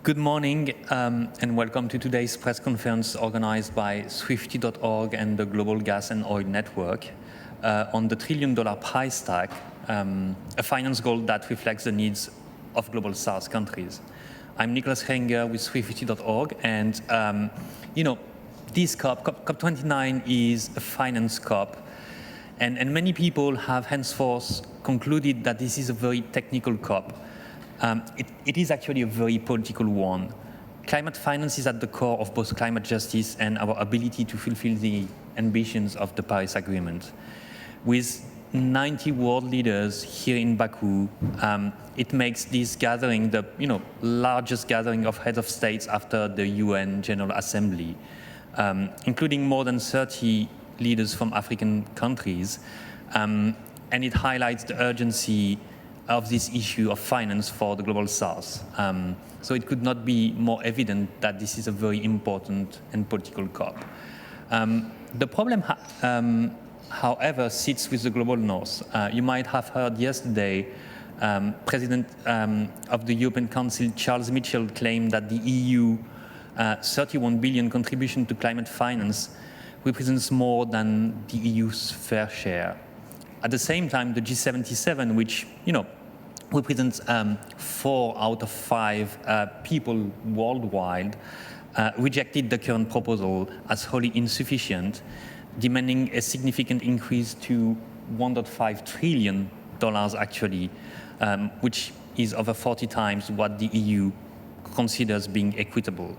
Good morning and welcome to today's press conference organized by Swifty.org and the Global Gas and Oil Network on the $1 trillion price tag, a finance goal that reflects the needs of Global South countries. I'm Nicholas Renger with Swifty.org, and this COP29 is a finance COP, and many people have henceforth concluded that this is a very technical COP. It is actually a very political one. Climate finance is at the core of both climate justice and our ability to fulfill the ambitions of the Paris Agreement. With 90 world leaders here in Baku, it makes this gathering the largest gathering of heads of states after the UN General Assembly, including more than 30 leaders from African countries, and it highlights the urgency of this issue of finance for the Global South. So it could not be more evident that this is a very important and political COP. The problem, however, sits with the Global North. You might have heard yesterday, President of the European Council, Charles Michel, claimed that the EU 31 billion contribution to climate finance represents more than the EU's fair share. At the same time, the G77, which represents 4 out of 5 people worldwide, rejected the current proposal as wholly insufficient, demanding a significant increase to $1.5 trillion actually, which is over 40 times what the EU considers being equitable.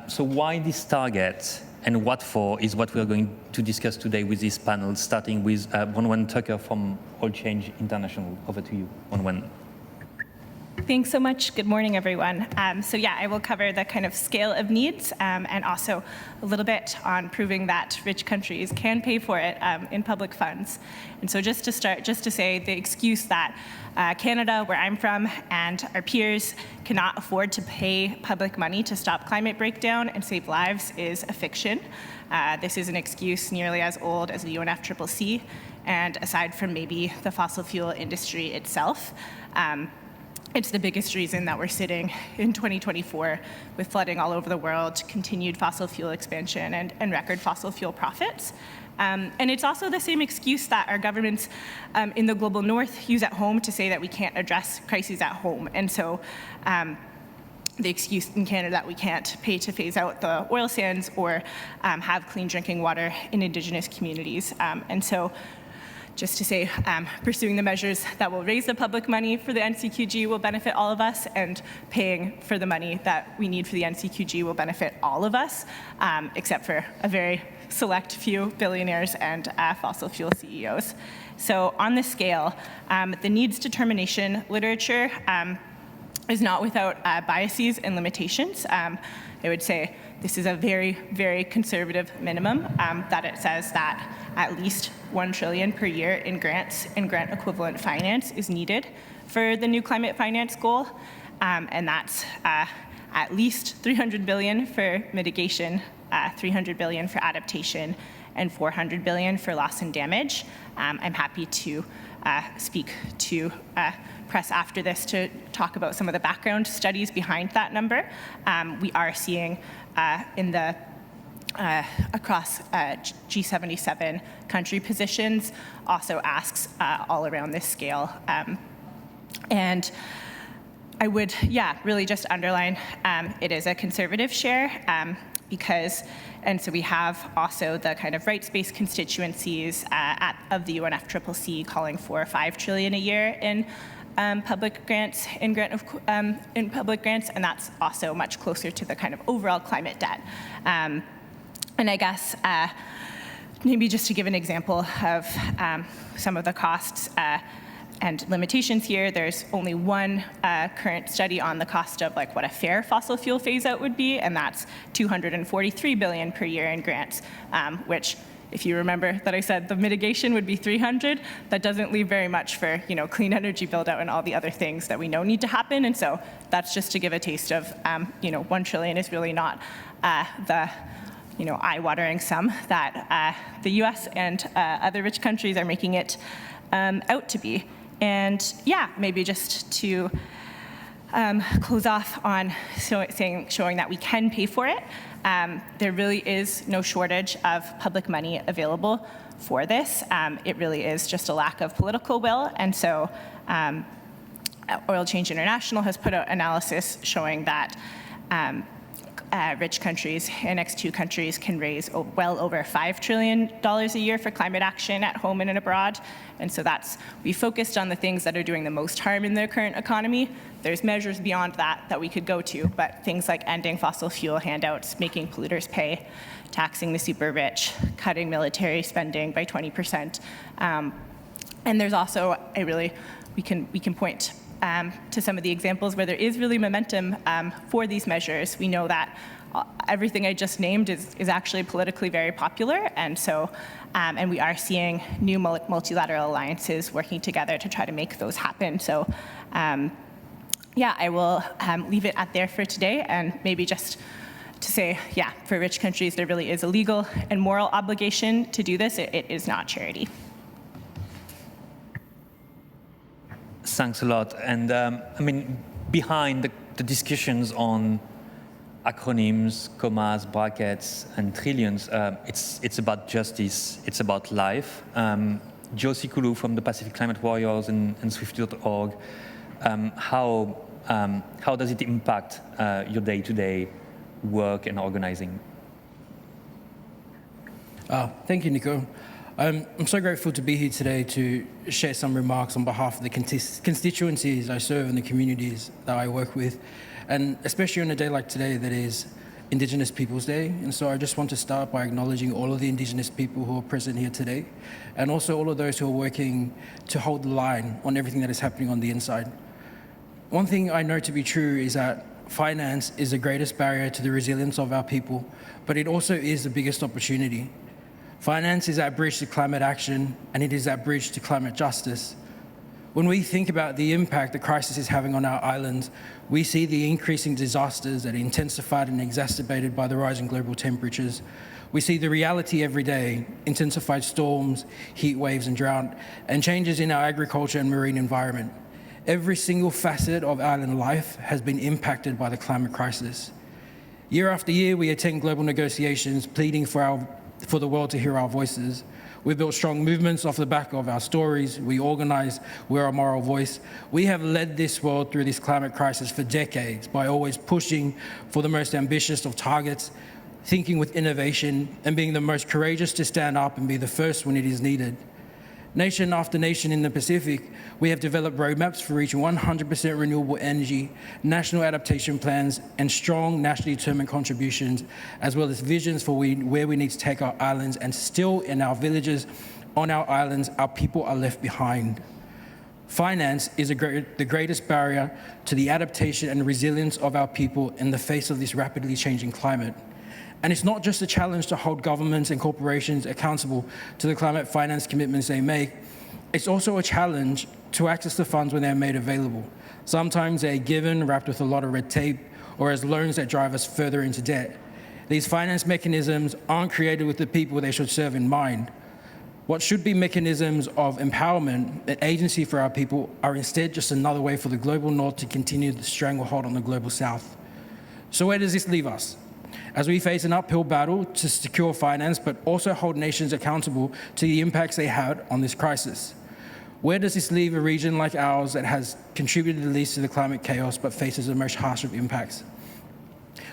So why this target? And what for is what we are going to discuss today with this panel, starting with Bronwen Tucker from Oil Change International. Over to you, Bronwen. Thanks so much. Good morning, everyone. I will cover the kind of scale of needs and also a little bit on proving that rich countries can pay for it in public funds. And so just to start, just to say the excuse that Canada, where I'm from, and our peers cannot afford to pay public money to stop climate breakdown and save lives is a fiction. This is an excuse nearly as old as the UNFCCC, and aside from maybe the fossil fuel industry itself, it's the biggest reason that we're sitting in 2024 with flooding all over the world, continued fossil fuel expansion, and record fossil fuel profits. And it's also the same excuse that our governments in the global north use at home to say that we can't address crises at home. And so the excuse in Canada that we can't pay to phase out the oil sands or have clean drinking water in Indigenous communities. And so just to say, pursuing the measures that will raise the public money for the NCQG will benefit all of us, and paying for the money that we need for the NCQG will benefit all of us, except for a very select few billionaires and fossil fuel CEOs. So on this scale, the needs determination literature is not without biases and limitations. I would say this is a very, very conservative minimum, that it says that at least $1 trillion per year in grants and grant equivalent finance is needed for the new climate finance goal. And that's at least $300 billion for mitigation, $300 billion for adaptation, and $400 billion for loss and damage. I'm happy to speak to press after this to talk about some of the background studies behind that number. We are seeing in the across G77 country positions also asks all around this scale. And I would, really just underline it is a conservative share and so we have also the kind of rights-based constituencies of the UNFCCC calling for $5 trillion a year in public grants, in public grants, and that's also much closer to the kind of overall climate debt. And I guess maybe just to give an example of some of the costs and limitations here, there's only one current study on the cost of what a fair fossil fuel phase out would be, and that's $243 billion per year in grants, which, if you remember that I said the mitigation would be 300, that doesn't leave very much for clean energy build out and all the other things that we know need to happen. And so that's just to give a taste of $1 trillion is really not the eye-watering sum that the US and other rich countries are making it out to be. And maybe just to close off on showing that we can pay for it. There really is no shortage of public money available for this. It really is just a lack of political will. And so Oil Change International has put out analysis showing that rich countries, Annex II countries, can raise well over $5 trillion a year for climate action at home and abroad. And so we focused on the things that are doing the most harm in their current economy. There's measures beyond that we could go to, but things like ending fossil fuel handouts, making polluters pay, taxing the super rich, cutting military spending by 20%. And there's also we can point to some of the examples where there is really momentum for these measures. We know that everything I just named is actually politically very popular, and so and we are seeing new multilateral alliances working together to try to make those happen. So yeah, I will leave it at there for today, and maybe just to say, yeah, for rich countries, there really is a legal and moral obligation to do this. It is not charity. Thanks a lot. And I mean, behind the discussions on acronyms, commas, brackets, and trillions, it's about justice, it's about life. Joe Sikulu from the Pacific Climate Warriors and Swifty.org, how does it impact your day-to-day work and organizing? Thank you, Nico. I'm so grateful to be here today to share some remarks on behalf of the constituencies I serve and the communities that I work with, and especially on a day like today that is Indigenous Peoples Day. And so I just want to start by acknowledging all of the Indigenous people who are present here today, and also all of those who are working to hold the line on everything that is happening on the inside. One thing I know to be true is that finance is the greatest barrier to the resilience of our people, but it also is the biggest opportunity. Finance is that bridge to climate action, and it is that bridge to climate justice. When we think about the impact the crisis is having on our islands, we see the increasing disasters that are intensified and exacerbated by the rising global temperatures. We see the reality every day, intensified storms, heat waves and drought, and changes in our agriculture and marine environment. Every single facet of island life has been impacted by the climate crisis. Year after year, we attend global negotiations pleading for the world to hear our voices. We've built strong movements off the back of our stories. We organize, we're a moral voice. We have led this world through this climate crisis for decades by always pushing for the most ambitious of targets, thinking with innovation, and being the most courageous to stand up and be the first when it is needed. Nation after nation in the Pacific, we have developed roadmaps for reaching 100% renewable energy, national adaptation plans, and strong nationally determined contributions, as well as visions for where we need to take our islands, and still in our villages, on our islands, our people are left behind. Finance is the greatest barrier to the adaptation and resilience of our people in the face of this rapidly changing climate. And it's not just a challenge to hold governments and corporations accountable to the climate finance commitments they make, it's also a challenge to access the funds when they're made available. Sometimes they're given wrapped with a lot of red tape, or as loans that drive us further into debt. These finance mechanisms aren't created with the people they should serve in mind. What should be mechanisms of empowerment and agency for our people are instead just another way for the global north to continue the stranglehold on the global south. So where does this leave us? As we face an uphill battle to secure finance, but also hold nations accountable to the impacts they had on this crisis. Where does this leave a region like ours that has contributed the least to the climate chaos, but faces the most harsh of impacts?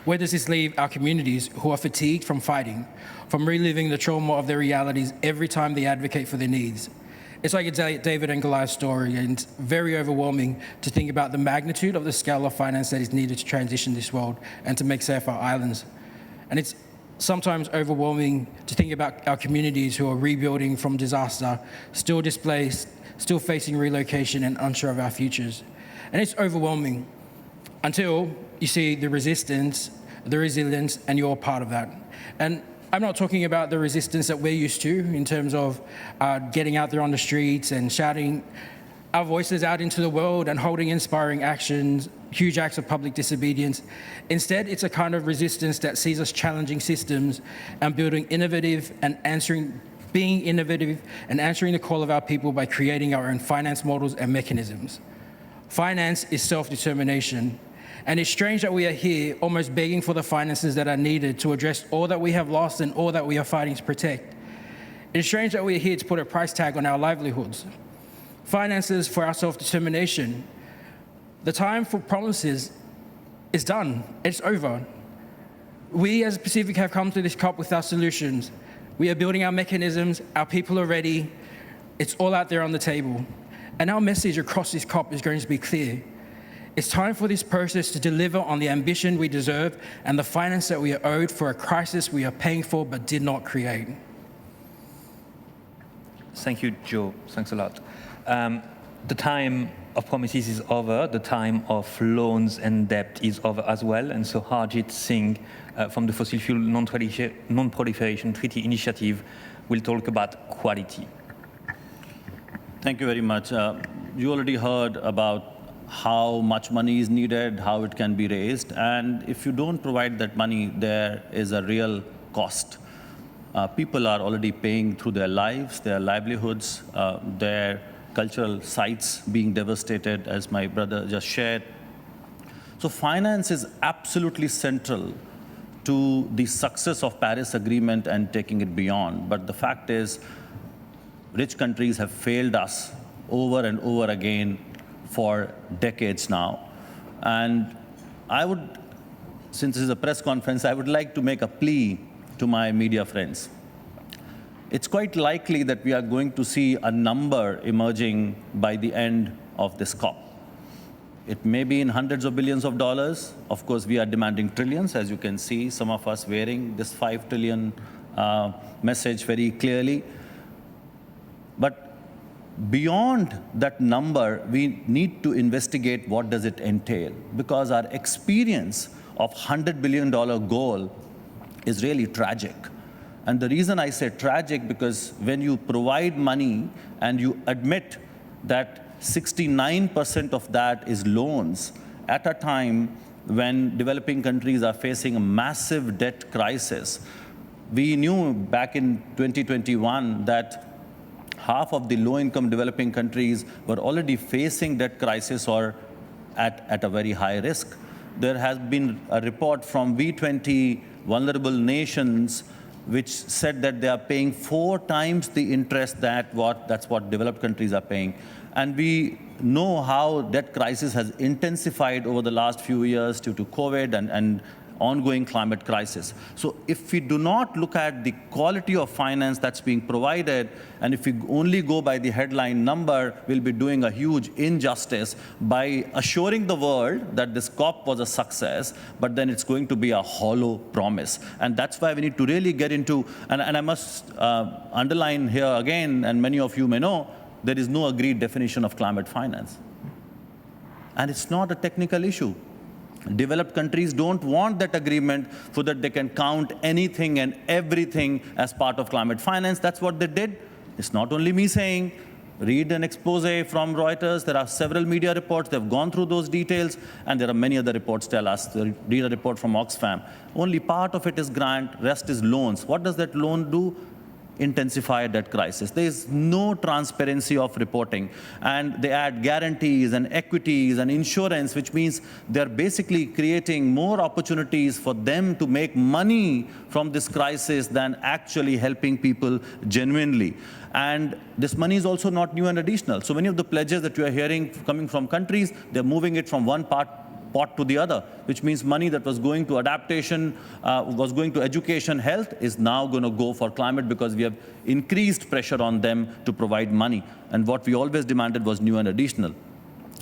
Where does this leave our communities who are fatigued from fighting, from reliving the trauma of their realities every time they advocate for their needs? It's like a David and Goliath story, and it's very overwhelming to think about the magnitude of the scale of finance that is needed to transition this world and to make safe our islands. And it's sometimes overwhelming to think about our communities who are rebuilding from disaster, still displaced, still facing relocation and unsure of our futures. And it's overwhelming until you see the resistance, the resilience, and you're part of that. And I'm not talking about the resistance that we're used to in terms of getting out there on the streets and shouting our voices out into the world and holding inspiring actions, huge acts of public disobedience. Instead, it's a kind of resistance that sees us challenging systems and being innovative and answering the call of our people by creating our own finance models and mechanisms. Finance is self-determination. And it's strange that we are here almost begging for the finances that are needed to address all that we have lost and all that we are fighting to protect. It's strange that we are here to put a price tag on our livelihoods. Finances for our self-determination. The time for promises is done. It's over. We as Pacific have come to this COP with our solutions. We are building our mechanisms, our people are ready. It's all out there on the table. And our message across this COP is going to be clear. It's time for this process to deliver on the ambition we deserve and the finance that we are owed for a crisis we are paying for but did not create. Thank you, Joe. Thanks a lot. The time of promises is over. The time of loans and debt is over as well. And so Harjit Singh from the Fossil Fuel Non-Proliferation Treaty Initiative will talk about quality. Thank you very much. You already heard about how much money is needed, how it can be raised, and if you don't provide that money, there is a real cost. People are already paying through their lives, their livelihoods, their cultural sites being devastated, as my brother just shared. So finance is absolutely central to the success of Paris Agreement and taking it beyond. But the fact is, rich countries have failed us over and over again for decades now. And I would, since this is a press conference, I would like to make a plea to my media friends. It's quite likely that we are going to see a number emerging by the end of this COP. It may be in hundreds of billions of dollars. Of course, we are demanding trillions, as you can see, some of us wearing this 5 trillion message very clearly. But beyond that number, we need to investigate what does it entail, because our experience of $100 billion goal is really tragic. And the reason I say tragic, because when you provide money and you admit that 69% of that is loans at a time when developing countries are facing a massive debt crisis. We knew back in 2021 that half of the low-income developing countries were already facing debt crisis or at a very high risk. There has been a report from V20 vulnerable nations which said that they are paying 4 times the interest that's what developed countries are paying. And we know how debt crisis has intensified over the last few years due to COVID and ongoing climate crisis. So if we do not look at the quality of finance that's being provided, and if we only go by the headline number, we'll be doing a huge injustice by assuring the world that this COP was a success, but then it's going to be a hollow promise. And that's why we need to really get into, and I must underline here again, and many of you may know, there is no agreed definition of climate finance. And it's not a technical issue. Developed countries don't want that agreement so that they can count anything and everything as part of climate finance. That's what they did. It's not only me saying. Read an expose from Reuters. There are several media reports. They've gone through those details, and there are many other reports tell us. Read a report from Oxfam. Only part of it is grant, rest is loans. What does that loan do? Intensify that crisis. There is no transparency of reporting, and they add guarantees and equities and insurance, which means they're basically creating more opportunities for them to make money from this crisis than actually helping people genuinely. And this money is also not new and additional. So many of the pledges that you are hearing coming from countries, they're moving it from one pot to the other, which means money that was going to adaptation, was going to education, health, is now going to go for climate because we have increased pressure on them to provide money. And what we always demanded was new and additional.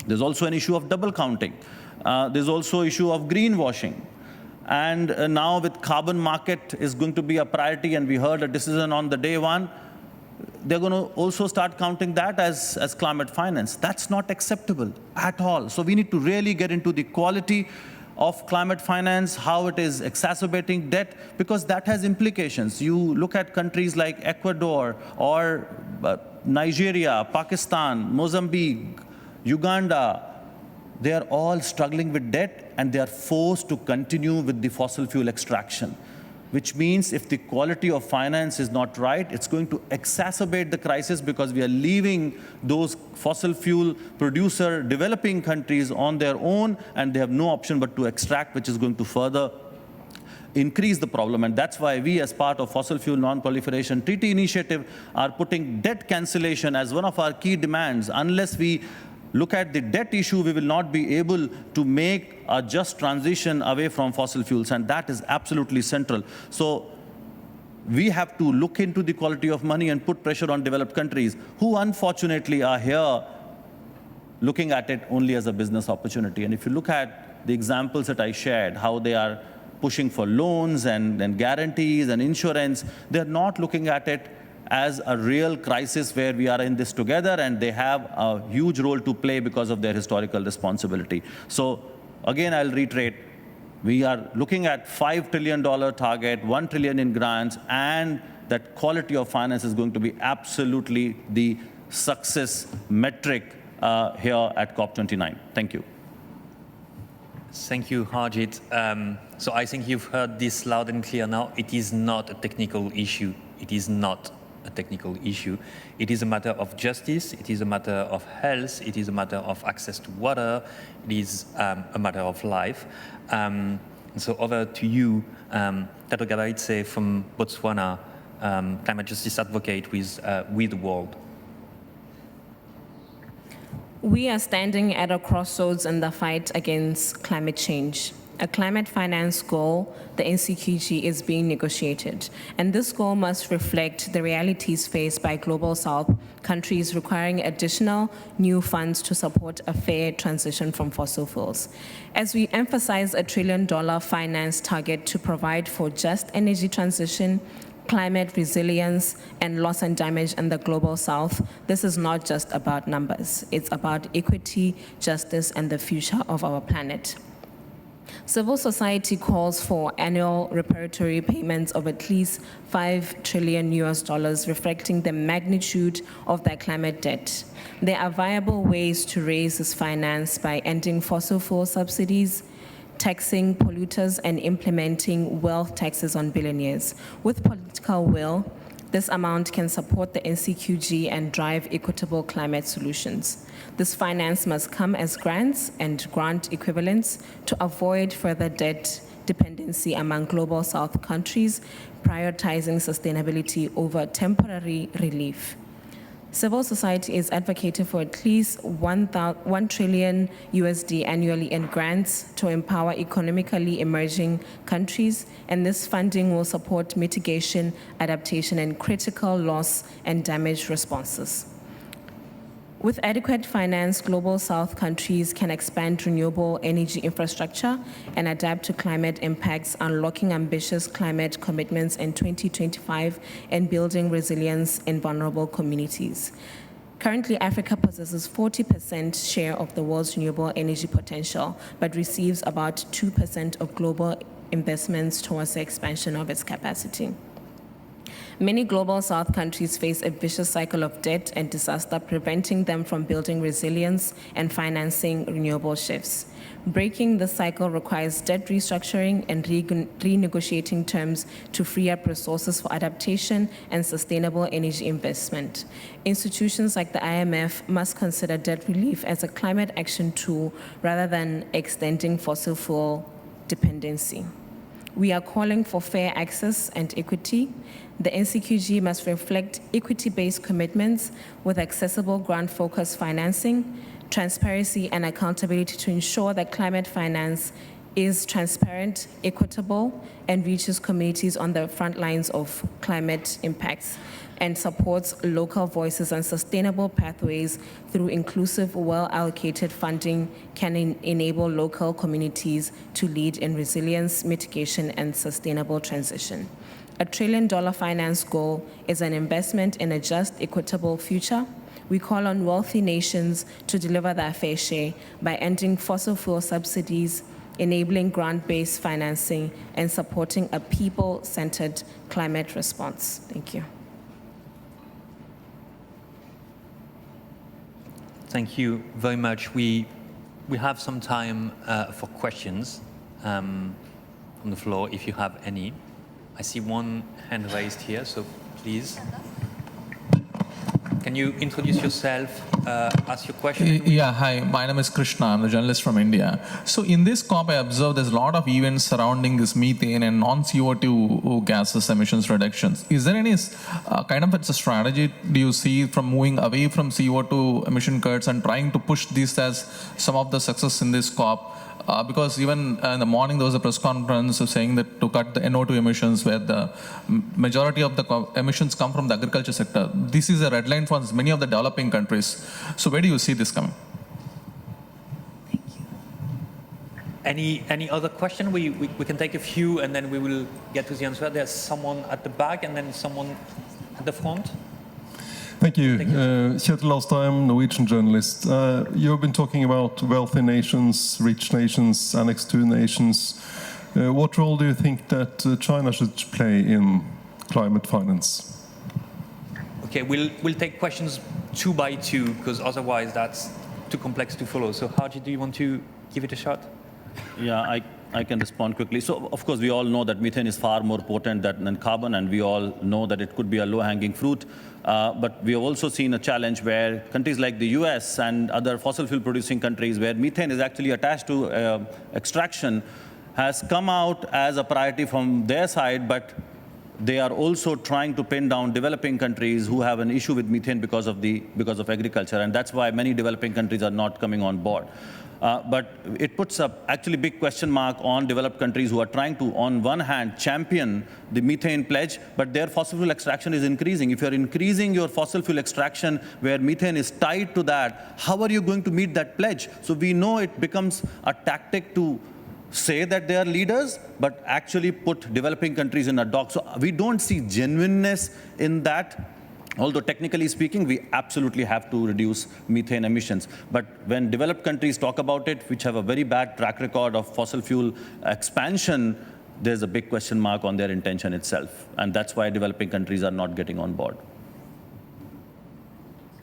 There's also an issue of double counting. There's also issue of greenwashing. And now with carbon market is going to be a priority, and we heard a decision on the day one. They're going to also start counting that as climate finance. That's not acceptable at all. So we need to really get into the quality of climate finance, how it is exacerbating debt, because that has implications. You look at countries like Ecuador or Nigeria, Pakistan, Mozambique, Uganda. They are all struggling with debt, and they are forced to continue with the fossil fuel extraction. which means if the quality of finance is not right, it's going to exacerbate the crisis because we are leaving those fossil fuel producer developing countries on their own, and they have no option but to extract, which is going to further increase the problem. And that's why we, as part of Fossil Fuel Non-Proliferation Treaty Initiative, are putting debt cancellation as one of our key demands. Unless we look at the debt issue, we will not be able to make a just transition away from fossil fuels, and that is absolutely central. So we have to look into the quality of money and put pressure on developed countries who unfortunately are here looking at it only as a business opportunity. And if you look at the examples that I shared, how they are pushing for loans and guarantees and insurance, they're not looking at it as a real crisis where we are in this together, and they have a huge role to play because of their historical responsibility. So again, I'll reiterate, we are looking at $5 trillion target, $1 trillion in grants, and that quality of finance is going to be absolutely the success metric here at COP29. Thank you. Thank you, Harjit. So I think you've heard this loud and clear now. It is not a technical issue. It is not a technical issue. It is a matter of justice. It is a matter of health. It is a matter of access to water. It is a matter of life. So over to you, Tato Gabaritse from Botswana, climate justice advocate with We the World. We are standing at a crossroads in the fight against climate change. A climate finance goal, the NCQG, is being negotiated, and this goal must reflect the realities faced by Global South countries requiring additional new funds to support a fair transition from fossil fuels. As we emphasize a $1 trillion finance target to provide for just energy transition, climate resilience, and loss and damage in the Global South, this is not just about numbers. It's about equity, justice, and the future of our planet. Civil society calls for annual reparatory payments of at least $5 trillion reflecting the magnitude of their climate debt. There are viable ways to raise this finance by ending fossil fuel subsidies, taxing polluters, and implementing wealth taxes on billionaires. With political will, this amount can support the NCQG and drive equitable climate solutions. This finance must come as grants and grant equivalents to avoid further debt dependency among Global South countries, prioritizing sustainability over temporary relief. Civil society is advocating for at least $1 trillion annually in grants to empower economically emerging countries, and this funding will support mitigation, adaptation, and critical loss and damage responses. With adequate finance, Global South countries can expand renewable energy infrastructure and adapt to climate impacts, unlocking ambitious climate commitments in 2025 and building resilience in vulnerable communities. Currently, Africa possesses 40% share of the world's renewable energy potential, but receives about 2% of global investments towards the expansion of its capacity. Many Global South countries face a vicious cycle of debt and disaster, preventing them from building resilience and financing renewable shifts. Breaking the cycle requires debt restructuring and renegotiating terms to free up resources for adaptation and sustainable energy investment. Institutions like the IMF must consider debt relief as a climate action tool rather than extending fossil fuel dependency. We are calling for fair access and equity. The NCQG must reflect equity-based commitments with accessible grant-focused financing, transparency, and accountability to ensure that climate finance is transparent, equitable, and reaches communities on the front lines of climate impacts, and supports local voices and sustainable pathways through inclusive, well-allocated funding can enable local communities to lead in resilience, mitigation, and sustainable transition. A $1 trillion finance goal is an investment in a just, equitable future. We call on wealthy nations to deliver their fair share by ending fossil fuel subsidies, enabling grant-based financing, and supporting a people-centered climate response. Thank you. Thank you very much. We have some time for questions from the floor, if you have any. I see one hand raised here, so please. Can you introduce yourself, ask your question? Yeah, hi, my name is Krishna. I'm a journalist from India. So in this COP, I observed there's a lot of events surrounding this methane and non-CO2 gases emissions reductions. Is there any kind of a strategy do you see from moving away from CO2 emission cuts and trying to push this as some of the success in this COP? Because even in the morning there was a press conference saying that to cut the NO2 emissions, where the majority of the emissions come from the agriculture sector. This is a red line for many of the developing countries. So where do you see this coming? Any other question? We can take a few and then we will get to the answer. There's someone at the back and then someone at the front. Thank you. Kjetil Alstheim, Norwegian journalist. You've been talking about wealthy nations, rich nations, Annex II nations. What role do you think that China should play in climate finance? Okay, we'll take questions two by two because otherwise that's too complex to follow. So Harjit, do you want to give it a shot? Yeah, I can respond quickly. So, of course, we all know that methane is far more potent than carbon, and we all know that it could be a low-hanging fruit. But we have also seen a challenge where countries like the US and other fossil fuel-producing countries, where methane is actually attached to extraction, has come out as a priority from their side, but they are also trying to pin down developing countries who have an issue with methane because of agriculture, and that's why many developing countries are not coming on board. But it puts a actually big question mark on developed countries who are trying to, on one hand, champion the methane pledge, but their fossil fuel extraction is increasing. If you're increasing your fossil fuel extraction where methane is tied to that, how are you going to meet that pledge? So we know it becomes a tactic to say that they are leaders, but actually put developing countries in a dock. So we don't see genuineness in that. Although technically speaking, we absolutely have to reduce methane emissions. But when developed countries talk about it, which have a very bad track record of fossil fuel expansion, there's a big question mark on their intention itself. And that's why developing countries are not getting on board.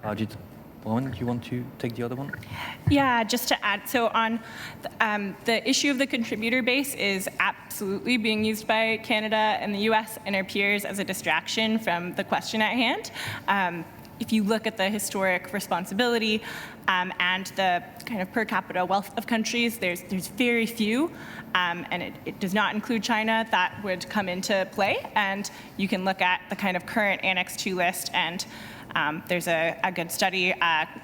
Harjit, do you want to take the other one? Yeah, just to add, so on the issue of the contributor base is absolutely being used by Canada and the US and our peers as a distraction from the question at hand. If you look at the historic responsibility and the kind of per capita wealth of countries, there's very few, and it does not include China, that would come into play. And you can look at the kind of current Annex II list, and there's a good study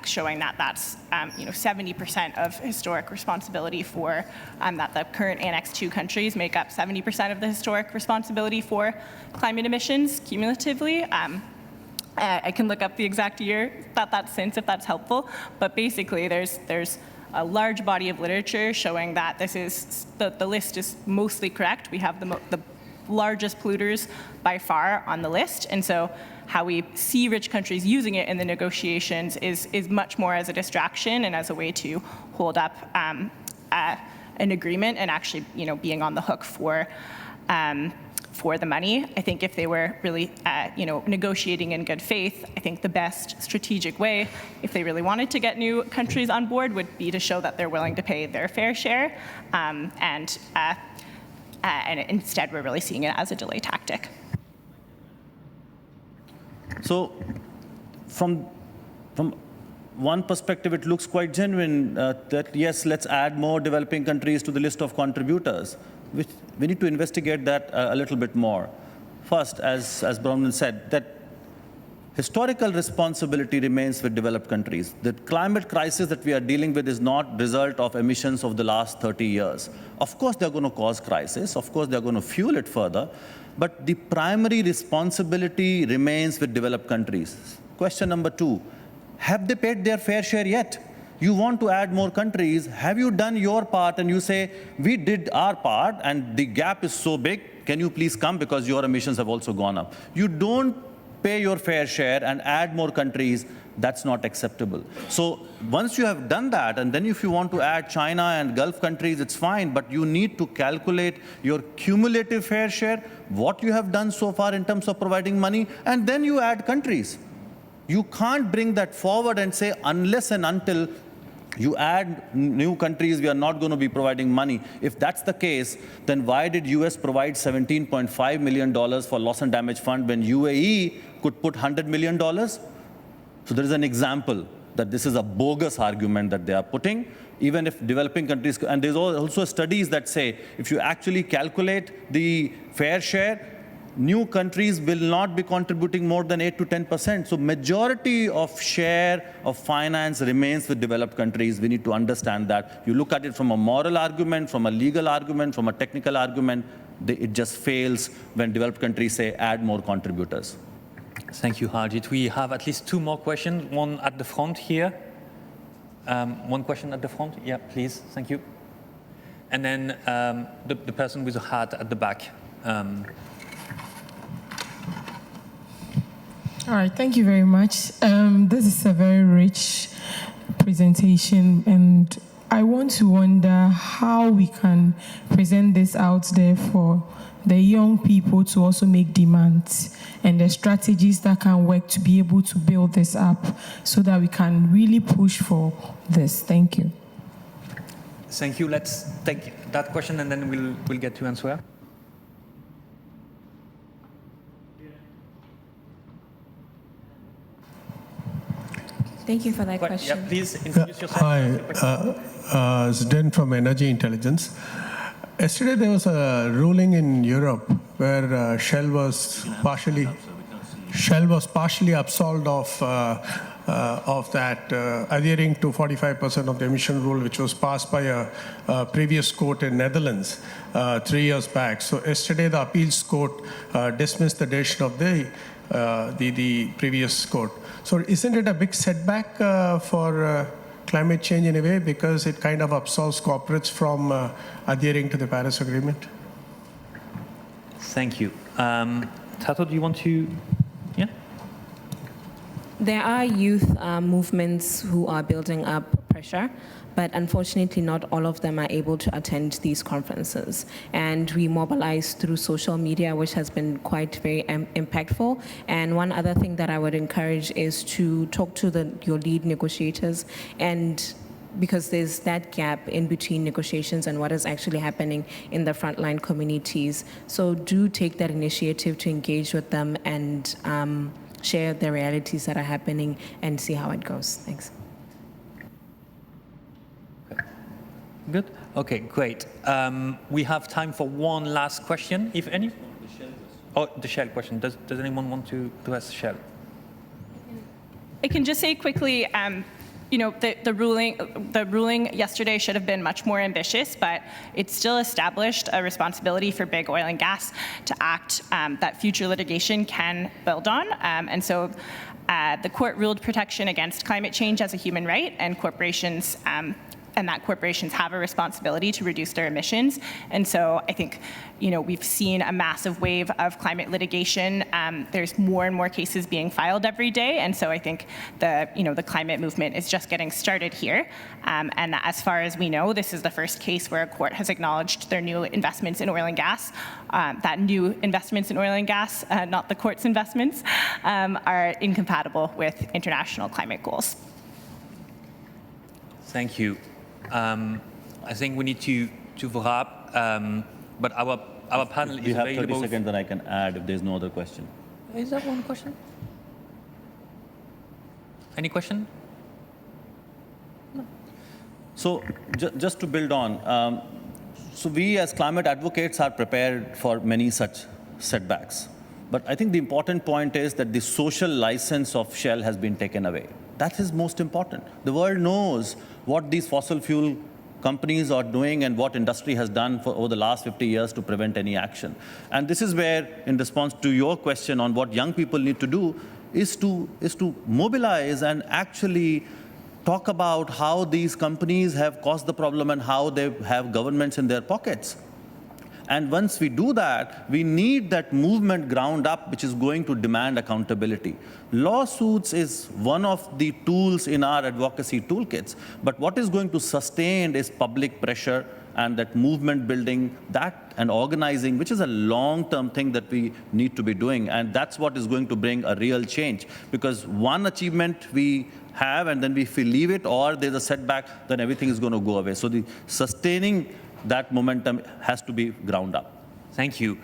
showing that that's 70% of historic responsibility for that the current Annex II countries make up 70% of the historic responsibility for climate emissions cumulatively. I can look up the exact year that's since, if that's helpful. But basically, there's a large body of literature showing that this is the list is mostly correct. We have the largest polluters by far on the list, and so how we see rich countries using it in the negotiations is much more as a distraction and as a way to hold up an agreement and actually being on the hook for the money. I think if they were really negotiating in good faith, I think the best strategic way, if they really wanted to get new countries on board, would be to show that they're willing to pay their fair share, and instead we're really seeing it as a delay tactic. So from one perspective, it looks quite genuine that, yes, let's add more developing countries to the list of contributors. Which we need to investigate that a little bit more. First, as Bronwyn said, that historical responsibility remains with developed countries. The climate crisis that we are dealing with is not the result of emissions of the last 30 years. Of course, they're going to cause crisis. Of course, they're going to fuel it further. But the primary responsibility remains with developed countries. Question number 2, have they paid their fair share yet? You want to add more countries. Have you done your part? And you say, we did our part, and the gap is so big. Can you please come because your emissions have also gone up? You don't pay your fair share and add more countries. That's not acceptable. So once you have done that, and then if you want to add China and Gulf countries, it's fine. But you need to calculate your cumulative fair share, what you have done so far in terms of providing money, and then you add countries. You can't bring that forward and say, unless and until You add new countries, we are not going to be providing money. If that's the case, then why did US provide $17.5 million for loss and damage fund when UAE could put $100 million? So there is an example that this is a bogus argument that they are putting, even if developing countries, and there's also studies that say, if you actually calculate the fair share, new countries will not be contributing more than 8 to 10%. So majority of share of finance remains with developed countries. We need to understand that. You look at it from a moral argument, from a legal argument, from a technical argument, it just fails when developed countries say add more contributors. Thank you, Harjit. We have at least 2 more questions, one at the front here. One question at the front, yeah, please, thank you. And then the person with a hat at the back. All right, thank you very much. This is a very rich presentation, and I want to wonder how we can present this out there for the young people to also make demands and the strategies that can work to be able to build this up so that we can really push for this. Thank you. Thank you. Let's take that question and then we'll get to answer. Thank you for that question. Yeah, please introduce yourself. Hi, Zden from Energy Intelligence. Yesterday there was a ruling in Europe where Shell was partially absolved of that, adhering to 45% of the emission rule, which was passed by a previous court in Netherlands 3 years back. So yesterday the appeals court dismissed the decision of the previous court. So isn't it a big setback for climate change in a way, because it kind of absolves corporates from adhering to the Paris Agreement? Thank you. Tato, do you want to? Yeah. There are youth movements who are building up pressure, but unfortunately not all of them are able to attend these conferences. And we mobilize through social media, which has been quite very impactful. And one other thing that I would encourage is to talk to your lead negotiators, and because there's that gap in between negotiations and what is actually happening in the frontline communities. So do take that initiative to engage with them and share the realities that are happening and see how it goes. Thanks. Good. Okay, great. We have time for one last question, if any. Oh, the Shell question. Does anyone want to ask Shell? I can just say quickly, you know, the ruling yesterday should have been much more ambitious, but it still established a responsibility for big oil and gas to act that future litigation can build on. And so the court ruled protection against climate change as a human right, and corporations have a responsibility to reduce their emissions. And so I think, you know, we've seen a massive wave of climate litigation. There's more and more cases being filed every day. And so I think the climate movement is just getting started here. And as far as we know, this is the first case where a court has acknowledged their new investments in oil and gas. That new investments in oil and gas, not the court's investments, are incompatible with international climate goals. Thank you. I think we need to wrap, but our panel is available. We have 30 seconds that I can add if there's no other question. Is that one question? Any question? No. So just to build on, so we as climate advocates are prepared for many such setbacks. But I think the important point is that the social license of Shell has been taken away. That is most important. The world knows what these fossil fuel companies are doing and what industry has done for over the last 50 years to prevent any action. And this is where, in response to your question on what young people need to do, is to mobilize and actually talk about how these companies have caused the problem and how they have governments in their pockets. And once we do that, we need that movement ground up, which is going to demand accountability. Lawsuits is one of the tools in our advocacy toolkits, but what is going to sustain is public pressure and that movement building, that and organizing, which is a long-term thing that we need to be doing. And that's what is going to bring a real change. Because one achievement we have, and then if we leave it, or there's a setback, then everything is going to go away. So the sustaining that momentum has to be ground up. Thank you.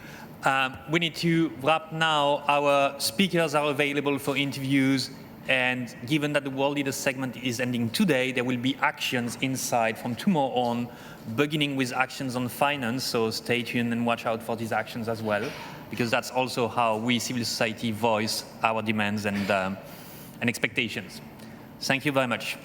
We need to wrap now. Our speakers are available for interviews. And given that the World Leaders segment is ending today, there will be actions inside from tomorrow on, beginning with actions on finance. So stay tuned and watch out for these actions as well, because that's also how we, civil society, voice our demands and expectations. Thank you very much.